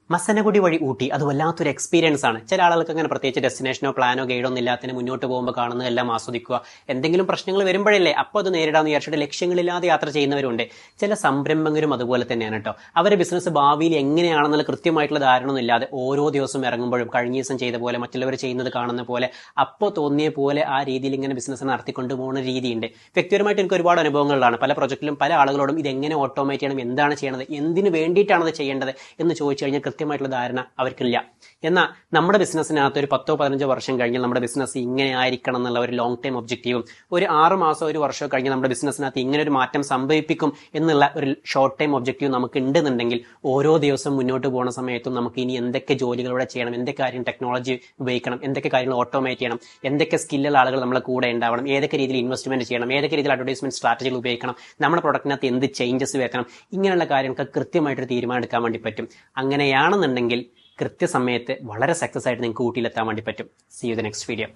മസനഗുഡി വഴി ഊട്ടി അത് വല്ലാത്തൊരു എക്സ്പീരിയൻസ് ആണ്. ചില ആളുകൾക്ക് അങ്ങനെ പ്രത്യേകിച്ച് ഡെസ്റ്റിനേഷനോ പ്ലാനോ ഗൈഡോ ഒന്നും ഇല്ലാത്തതിന് മുന്നോട്ട് പോകുമ്പോൾ കാണുന്നതെല്ലാം ആസ്വദിക്കുക. എന്തെങ്കിലും പ്രശ്നങ്ങൾ വരുമ്പോഴല്ലേ അപ്പോൾ അത് നേരിടാമെന്ന് വിചാരിച്ചിട്ട് ലക്ഷ്യങ്ങളില്ലാതെ യാത്ര ചെയ്യുന്നവരുണ്ട്. ചില സംരംഭകരും അതുപോലെ തന്നെയാണ് കേട്ടോ. അവരുടെ ബിസിനസ് ഭാവിയിൽ എങ്ങനെയാണെന്നുള്ള കൃത്യമായിട്ടുള്ള ധാരണ ഒന്നും ഇല്ലാതെ ഓരോ ദിവസം ഇറങ്ങുമ്പോഴും കഴിഞ്ഞ ദിവസം ചെയ്ത പോലെ മറ്റുള്ളവർ ചെയ്യുന്നത് കാണുന്ന പോലെ അപ്പോൾ തോന്നിയ പോലെ ആ രീതിയിൽ ഇങ്ങനെ ബിസിനസ് നടത്തിക്കൊണ്ട് പോകുന്ന രീതിയുണ്ട്. വ്യക്തിപരമായിട്ട് എനിക്ക് ഒരുപാട് അനുഭവങ്ങളിലാണ്. പല പ്രൊജക്റ്റിലും പല ആളുകളോടും ഇത് എങ്ങനെ ഓട്ടോമേറ്റ് ചെയ്യണം, എന്താണ് ചെയ്യണത്, എന്തിനു വേണ്ടിയിട്ടാണ് അത് ചെയ്യേണ്ടത് എന്ന് ചോദിച്ചു കഴിഞ്ഞാൽ കൃത്യമായിട്ടുള്ള ധാരണ അവർക്കില്ല. എന്നാൽ നമ്മുടെ ബിസിനസ്സിനകത്ത് ഒരു 10-15 വർഷം കഴിഞ്ഞാൽ നമ്മുടെ ബിസിനസ് ഇങ്ങനെ ആയിരിക്കണം എന്നുള്ള ഒരു ലോങ് ടൈം ഒബ്ജക്റ്റീവും ഒരു 6 മാസം 1 വർഷം കഴിഞ്ഞ് നമ്മുടെ ബിസിനസ്സിനകത്ത് ഇങ്ങനെ ഒരു മാറ്റം സംഭവിപ്പിക്കും എന്നുള്ള ഒരു ഷോർട്ട് ടൈം ഒബ്ജക്റ്റീവ് നമുക്ക് ഉണ്ടെന്നുണ്ടെങ്കിൽ ഓരോ ദിവസം മുന്നോട്ട് പോകുന്ന സമയത്തും നമുക്ക് ഇനി എന്തൊക്കെ ജോലികളൂടെ ചെയ്യണം, എന്തൊക്കെ കാര്യം ടെക്നോളജി ഉപയോഗിക്കണം, എന്തൊക്കെ കാര്യങ്ങൾ ഓട്ടോമേറ്റ് ചെയ്യണം, എന്തൊക്കെ സ്കില്ലുള്ള ആളുകൾ നമ്മളെ കൂടെ ഉണ്ടാവണം, ഏതൊക്കെ രീതിയിൽ ഇൻവെസ്റ്റ്മെന്റ് ചെയ്യണം, ഏതൊക്കെ രീതിയിൽ അഡ്വർടൈസ്മെന്റ് സ്ട്രാറ്റജികൾ ഉപയോഗിക്കണം, നമ്മുടെ പ്രൊഡക്റ്റിനകത്ത് എന്ത് ചേഞ്ചസ് വരുത്തണം, ഇങ്ങനെയുള്ള കാര്യങ്ങൾക്ക് കൃത്യമായിട്ടൊരു തീരുമാനം എടുക്കാൻ വേണ്ടി പറ്റും. അങ്ങനെയാണെന്നുണ്ടെങ്കിൽ കൃത്യസമയത്ത് വളരെ സക്സസ് ആയിട്ട് നിങ്ങൾക്ക് ഊട്ടിയിലെത്താൻ വേണ്ടി പറ്റും. See you the next video.